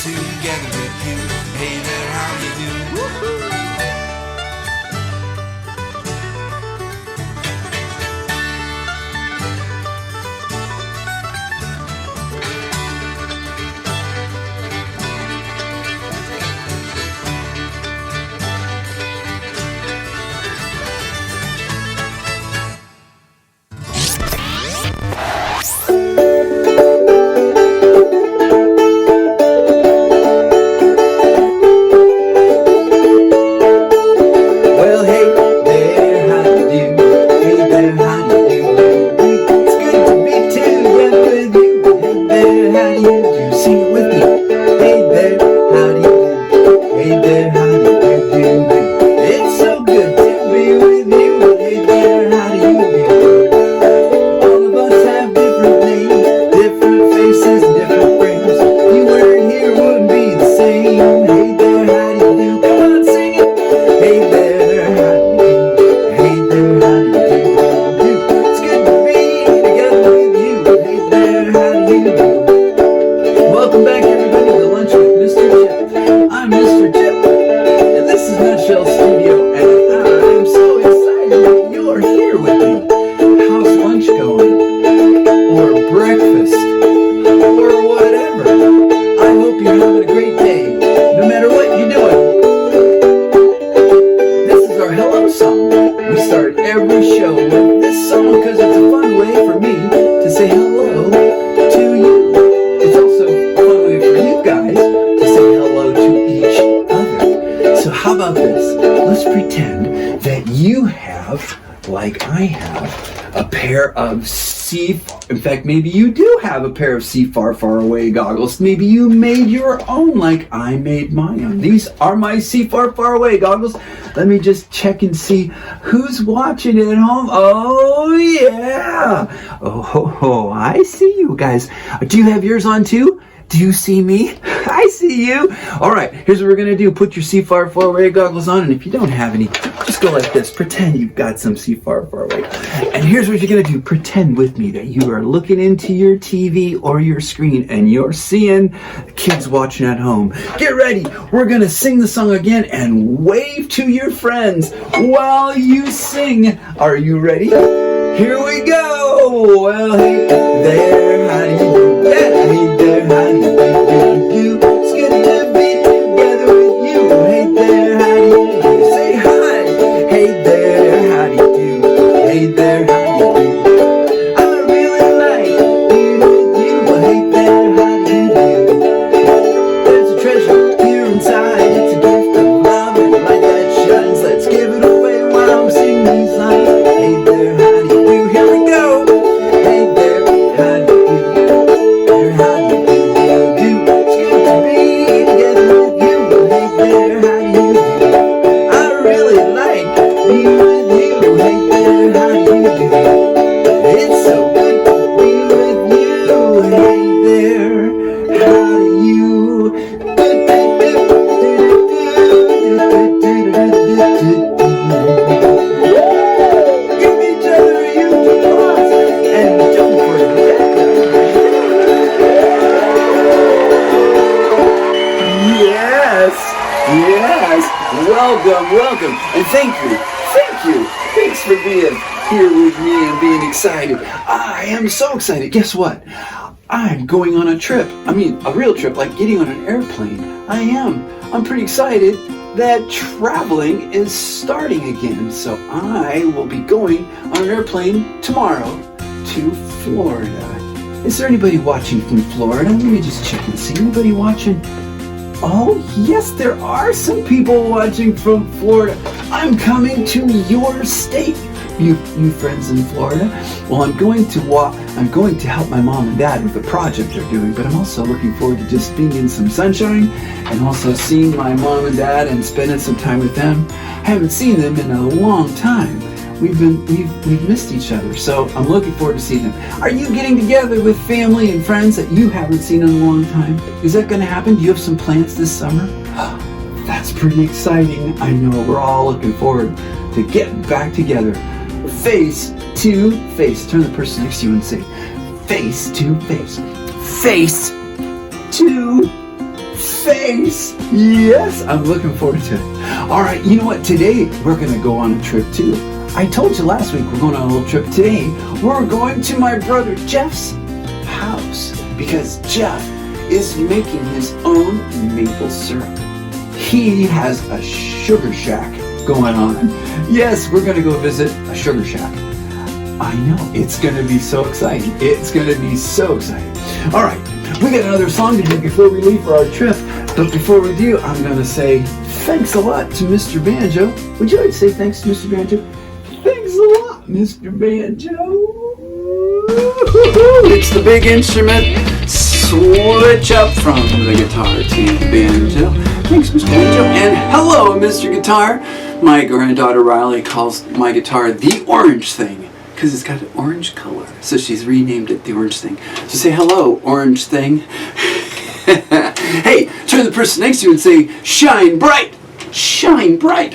together with you. Hey there, how you do? Woo-hoo. In fact, maybe you do have a pair of See Far, Far Away goggles. Maybe you made your own like I made my own. These are my See Far, Far Away goggles. Let me just check and see who's watching it at home. Oh, yeah. Oh, I see you guys. Do you have yours on too? Do you see me? I see you. All right, here's what we're going to do. Put your See Far, Far Away goggles on, and if you don't have any, just go like this. Pretend you've got some See Far, Far Away. And here's what you're going to do. Pretend with me that you are looking into your TV or your screen, and you're seeing the kids watching at home. Get ready. We're going to sing the song again and wave to your friends while you sing. Are you ready? Here we go. Well, hey there, how do you do? Yeah, hey there, how do you do? It's good to be together with you. Hey there, how do you do? Say hi. Hey there, how do you do? Hey there, how do you do? I really like being with you. Hey there, how do you do? There's a treasure here inside. It's a gift of love and a light that shines. Let's give it away while we sing these lines. Hey there, how do you do? Here we go. Hey there, how do you do? There, how do you do? It's good to be together with you. Hey there, how do you do? I really like being with you. Hey there, how do you do? It's so good to be with you. Hey there, how do you give each other a huge applause, and don't forget Yes, welcome, and thanks for being here with me and being excited. I am so excited. Guess what? I'm going on a trip. I mean, a real trip, like getting on an airplane. I'm pretty excited that traveling is starting again. So I will be going on an airplane tomorrow to Florida. Is there anybody watching from Florida? Let me just check and see. Anybody watching? Oh, yes, there are some people watching from Florida. I'm coming to your state, you friends in Florida. Well, I'm going to help my mom and dad with the project they're doing, but I'm also looking forward to just being in some sunshine and also seeing my mom and dad and spending some time with them. Haven't seen them in a long time. We've missed each other, so I'm looking forward to seeing them. Are you getting together with family and friends that you haven't seen in a long time? Is that going to happen? Do you have some plans this summer? That's pretty exciting. I know we're all looking forward to getting back together. Face to face. Turn to the person next to you and say, face to face. Face to face. Yes, I'm looking forward to it. All right, you know what? Today we're going to go on a trip too. I told you last week we're going on a little trip. Today we're going to my brother Jeff's house because Jeff is making his own maple syrup. He has a sugar shack going on. Yes, we're going to go visit a sugar shack. I know, it's going to be so exciting. It's going to be so exciting. All right, we got another song to do before we leave for our trip. But before we do, I'm going to say thanks a lot to Mr. Banjo. Would you like to say thanks to Mr. Banjo? Thanks a lot, Mr. Banjo. It's the big instrument. Switch up from the guitar to the banjo. Thanks, Mr. Banjo. And hello, Mr. Guitar. My granddaughter Riley calls my guitar the orange thing because it's got an orange color. So she's renamed it the orange thing. So say hello, orange thing. Hey, turn to the person next to you and say, shine bright, shine bright.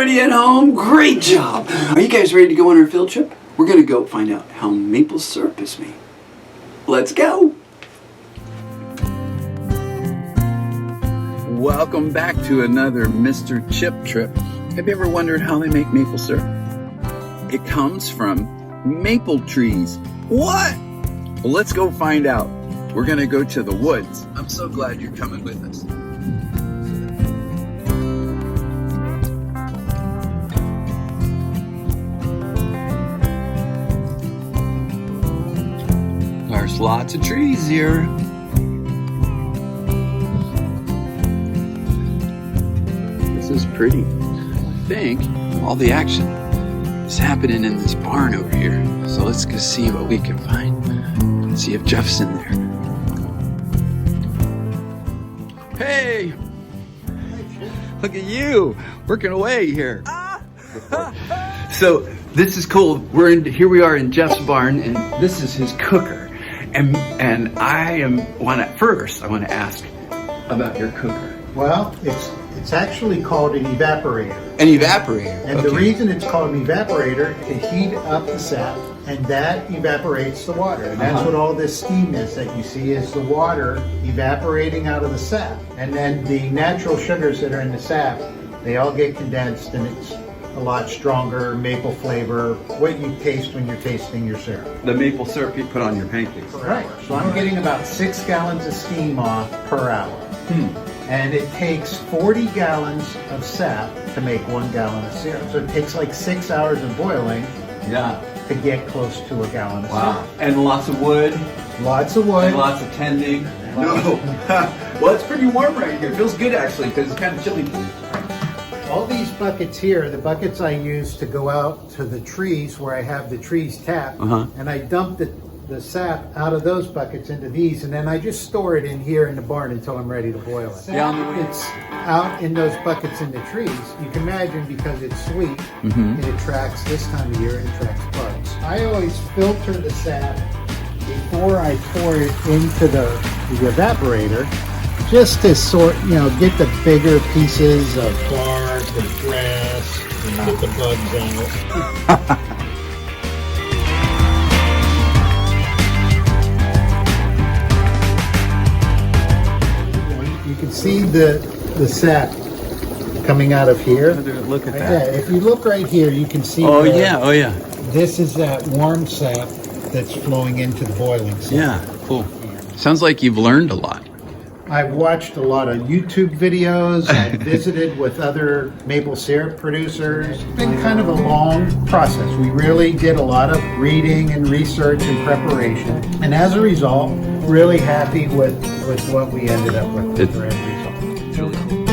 At home, great job. Are you guys ready to go on our field trip? We're going to go find out how maple syrup is made. Let's go. Welcome back to another Mr. Chip trip. Have you ever wondered how they make maple syrup? It comes from maple trees. What? Well, let's go find out. we're gonna go to the woods. I'm so glad you're coming with us. There's lots of trees here. This is pretty. I think all the action is happening in this barn over here. So let's go see what we can find. Let's see if Jeff's in there. Hey! Look at you, working away here. So this is cool. Here we are in Jeff's barn, and this is his cooker. And I want to ask about your cooker. Well, it's actually called an evaporator. An evaporator. And the reason it's called an evaporator, it heat up the sap, and that evaporates the water. And that's what all this steam is that you see is the water evaporating out of the sap. And then the natural sugars that are in the sap, they all get condensed, and it's a lot stronger maple flavor, what you taste when you're tasting your syrup. The maple syrup you put on your pancakes. Right. So I'm getting about 6 gallons of steam off per hour. And it takes 40 gallons of sap to make 1 gallon of syrup. So it takes like 6 hours of boiling to get close to a gallon of syrup. And lots of wood. Lots of wood. And lots of tending. No. Well, it's pretty warm right here. It feels good actually because it's kind of chilly. All these buckets here, the buckets I use to go out to the trees where I have the trees tapped, and I dump the sap out of those buckets into these, and then I just store it in here in the barn until I'm ready to boil it. It's out in those buckets in the trees. You can imagine because it's sweet, it attracts, this time of year, it attracts bugs. I always filter the sap before I pour it into the evaporator, just to get the bigger pieces of bark and grass and get the bugs out. You can see the sap coming out of here. Look at that. Yeah, if you look right here, you can see. Oh yeah. This is that warm sap that's flowing into the boiling sap. Yeah, cool. Sounds like you've learned a lot. I've watched a lot of YouTube videos. I've visited with other maple syrup producers. It's been kind of a long process. We really did a lot of reading and research and preparation. And as a result, really happy with what we ended up with for end result. It's really cool.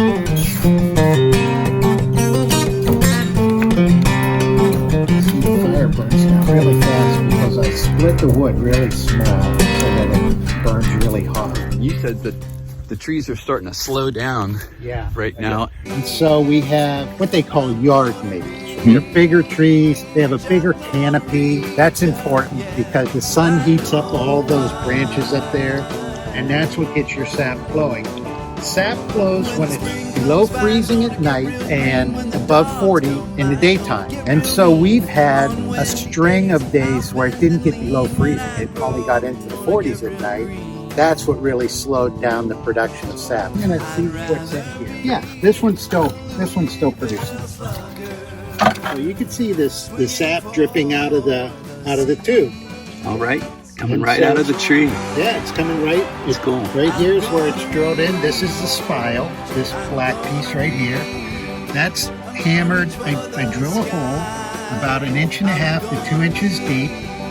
See, the fire burns now really fast because I split the wood really small so that it burns really hot. You said that the trees are starting to slow down right now. And so we have what they call yard maples. They're bigger trees. They have a bigger canopy. That's important because the sun heats up all those branches up there, and that's what gets your sap flowing. Sap flows when it's below freezing at night and above 40 in the daytime. And so we've had a string of days where it didn't get below freezing. It only got into the 40s at night. That's what really slowed down the production of sap. I'm gonna see what's in here. Yeah, this one's still producing. So you can see the sap dripping out of the tube. All right, coming right out of the tree. Yeah, it's coming right. It's cool. Right here is where it's drilled in. This is the spile. This flat piece right here. That's hammered. I drill a hole about 1.5 to 2 inches deep,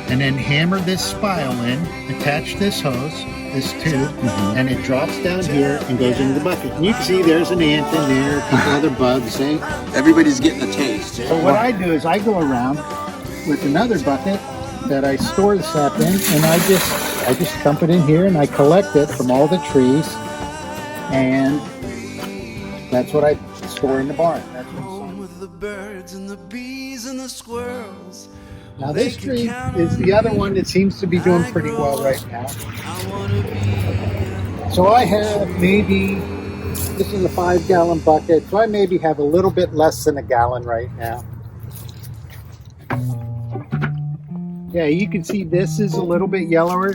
and then hammer this spile in. Attach this hose. This tube, and it drops down here and goes into the bucket. And you can see there's an ant in there, a couple other bugs. Everybody's getting a taste. So what I do is I go around with another bucket that I store the sap in, and I just dump it in here, and I collect it from all the trees, and that's what I store in the barn. That's what with the birds and the bees and the squirrels. Now this tree is the other one that seems to be doing pretty well right now. So I have this is a 5-gallon bucket, so I maybe have a little bit less than a gallon right now. Yeah, you can see this is a little bit yellower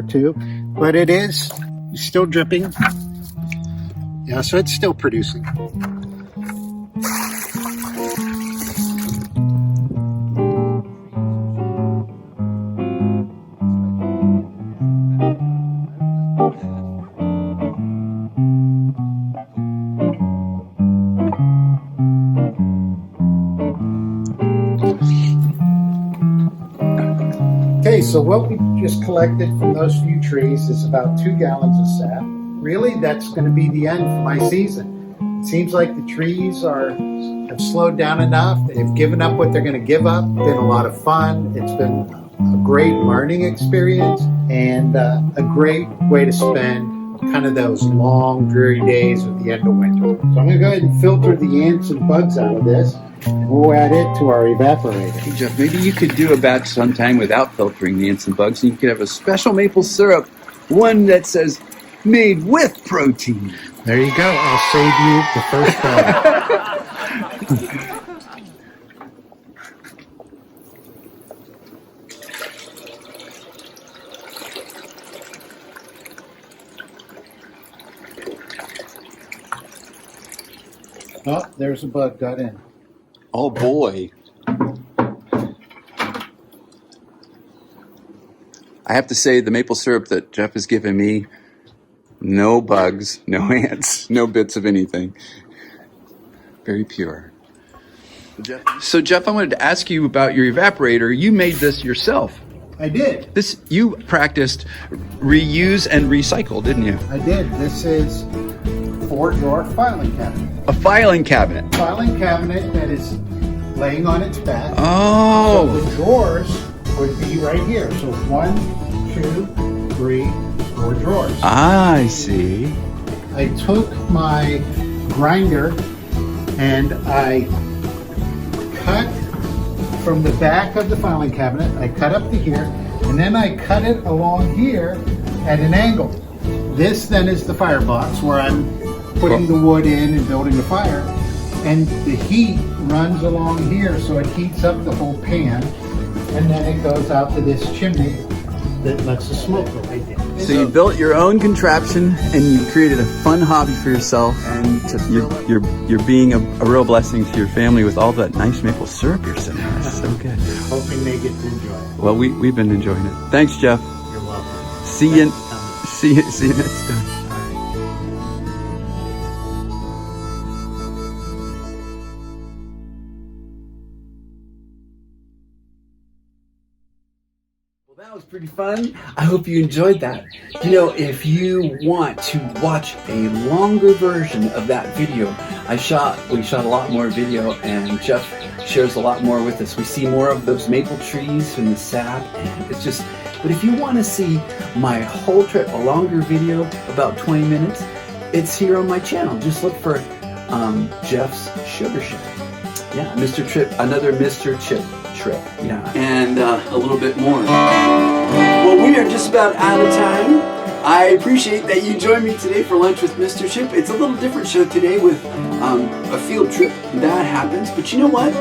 too, but it is still dripping. Yeah, so it's still producing. what we just collected from those few trees is about 2 gallons of sap. Really, that's going to be the end for my season. It seems like the trees have slowed down enough. They've given up what they're going to give up. It's been a lot of fun. It's been a great learning experience and a great way to spend kind of those long, dreary days at the end of winter. So I'm going to go ahead and filter the ants and bugs out of this, and we'll add it to our evaporator. Hey, Jeff, maybe you could do a batch sometime without filtering the ants and bugs, and you could have a special maple syrup, one that says, made with protein. There you go. I'll save you the first bottle. Oh, there's a bug got in. Oh, boy. I have to say, the maple syrup that Jeff has given me, no bugs, no ants, no bits of anything. Very pure. So, Jeff, I wanted to ask you about your evaporator. You made this yourself. I did. You practiced reuse and recycle, didn't you? I did. This is 4-drawer filing cabinet. A filing cabinet. Filing cabinet that is laying on its back. Oh. So the drawers would be right here. So 1, 2, 3, 4 drawers. I see. I took my grinder and I cut from the back of the filing cabinet. I cut up to here, and then I cut it along here at an angle. This then is the firebox where I'm putting the wood in and building the fire. And the heat runs along here, so it heats up the whole pan, and then it goes out to this chimney that lets the smoke go right there. So you built your own contraption and you created a fun hobby for yourself, and you're being a real blessing to your family with all that nice maple syrup you're sending us. So good. Hoping they get to enjoy it. Well, we've been enjoying it. Thanks, Jeff. You're welcome. See you next time. That was pretty fun. I hope you enjoyed that. You know, if you want to watch a longer version of that video, we shot a lot more video, and Jeff shares a lot more with us. We see more of those maple trees and the sap, and it's just, but if you want to see my whole trip, a longer video, about 20 minutes, it's here on my channel. Just look for Jeff's Sugar Shack. Yeah, Mr. Trip, another Mr. Chip trip, yeah, and a little bit more. Well, we are just about out of time. I appreciate that you joined me today for lunch with Mr. Chip. It's a little different show today with a field trip. That happens, but you know what?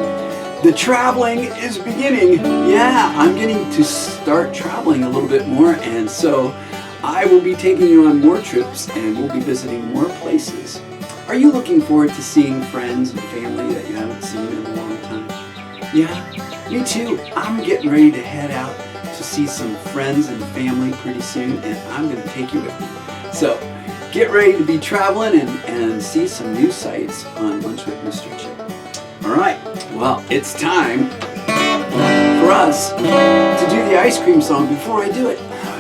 The traveling is beginning. Yeah, I'm getting to start traveling a little bit more, and so I will be taking you on more trips, and we'll be visiting more places. Are you looking forward to seeing friends and family that you haven't seen in a long time? Yeah, me too. I'm getting ready to head out to see some friends and family pretty soon, and I'm going to take you with me. So get ready to be traveling and see some new sights on Lunch with Mr. Chip. All right, well, it's time for us to do the ice cream song. Before I do it,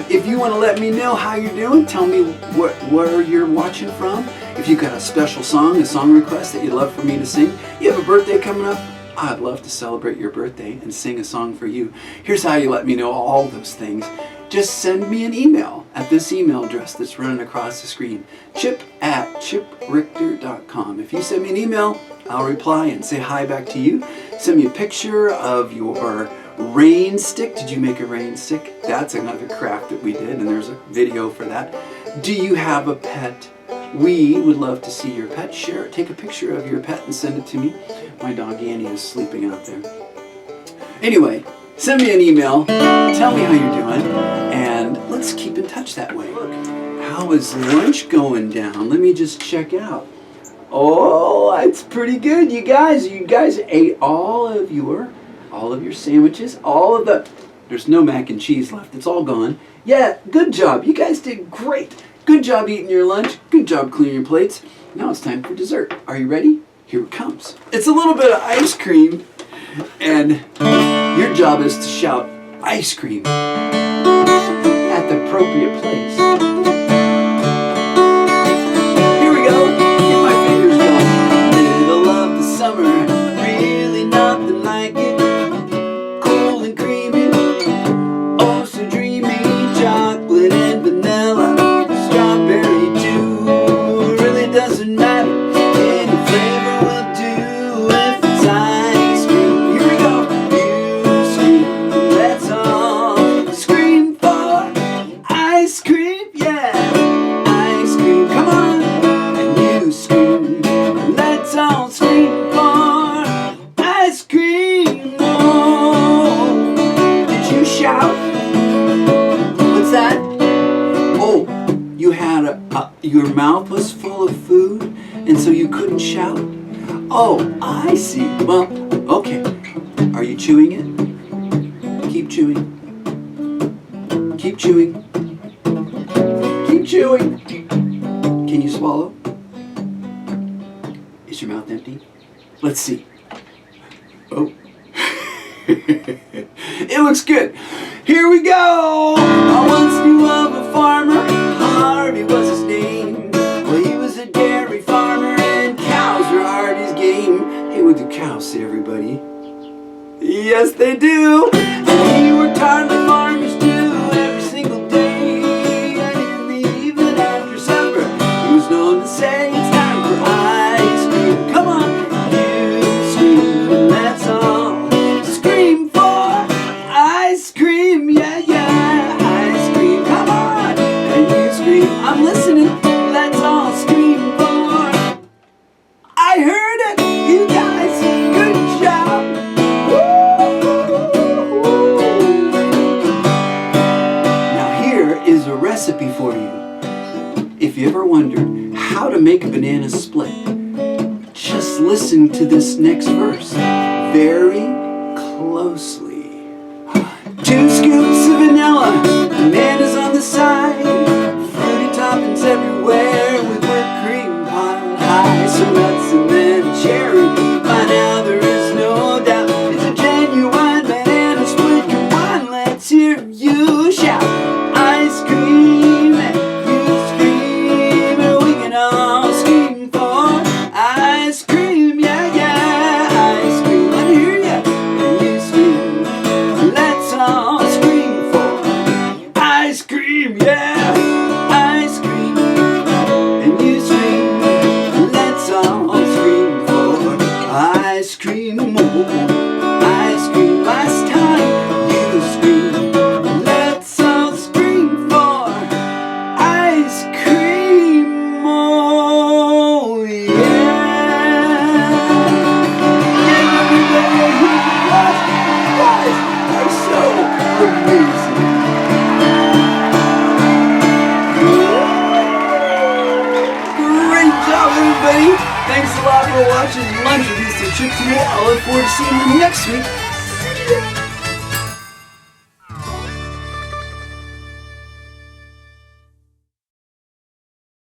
if you want to let me know how you're doing, tell me where you're watching from. If you've got a special song, a song request that you'd love for me to sing, you have a birthday coming up, I'd love to celebrate your birthday and sing a song for you. Here's how you let me know all those things. Just send me an email at this email address that's running across the screen, chip@chiprichter.com. If you send me an email, I'll reply and say hi back to you. Send me a picture of your rain stick. Did you make a rain stick? That's another craft that we did, and there's a video for that. Do you have a pet? We would love to see your pet. Share it. Take a picture of your pet and send it to me. My dog Annie is sleeping out there. Anyway, send me an email. Tell me how you're doing, and let's keep in touch that way. Look, how is lunch going down? Let me just check out. Oh, it's pretty good, you guys. You guys ate all of your sandwiches. There's no mac and cheese left. It's all gone. Yeah, good job. You guys did great. Good job eating your lunch. Good job cleaning your plates. Now it's time for dessert. Are you ready? Here it comes. It's a little bit of ice cream, and your job is to shout ice cream. appropriate place. Here we go. Get my fingers going. Middle of the summer, really nothing like it. Cool and creamy, oh so dreamy. Chocolate and vanilla, strawberry too. Really doesn't matter, any flavor will do if it's ice cream. Here we go. You scream, let's all scream for ice cream, yeah. Ice cream, come on. And you scream, let's all scream for ice cream. Oh, did you shout? What's that? Oh, you had your mouth was full of food, and so you couldn't shout? Oh, I see. Well, okay. Are you chewing it? Keep chewing. Keep chewing. Keep chewing. Can you swallow? Is your mouth empty? Let's see. Oh. It looks good. Here we go. I once knew of a farmer. Harvey was his name. Well, he was a dairy farmer, and cows were Harvey's game. Hey, what do cows say, everybody? Yes, they do. And he worked hard like farmers do every single day. And in the evening after supper, he was known to say, it's time for ice cream. Come on, you scream, let's all scream for ice cream. Yeah, yeah, ice cream. Come on, and you scream. I'm listening. Let's all scream for. I heard it. You guys, good job. Now here is a recipe for you. If you ever wondered how to make a banana split, just listen to this next verse very closely. 2 scoops of vanilla, bananas on the side, fruity toppings everywhere with whipped cream piled high. Some nuts and then a cherry. By now there is no doubt it's a genuine banana split. Come on, let's hear you shout ice cream. You scream, and we can all scream for ice cream. Yeah, yeah, ice cream. Let me hear ya. And you scream, let's all scream for ice cream. Yeah, ice cream. And you scream, let's all scream for ice cream. Oh, ice cream. Last time you scream, let's all scream for ice cream. Oh, yeah. Give everybody a huge applause. You guys are so amazing. Great job, everybody. Thanks a lot for watching Lunch with Mr. Chip today. I look forward to seeing you next week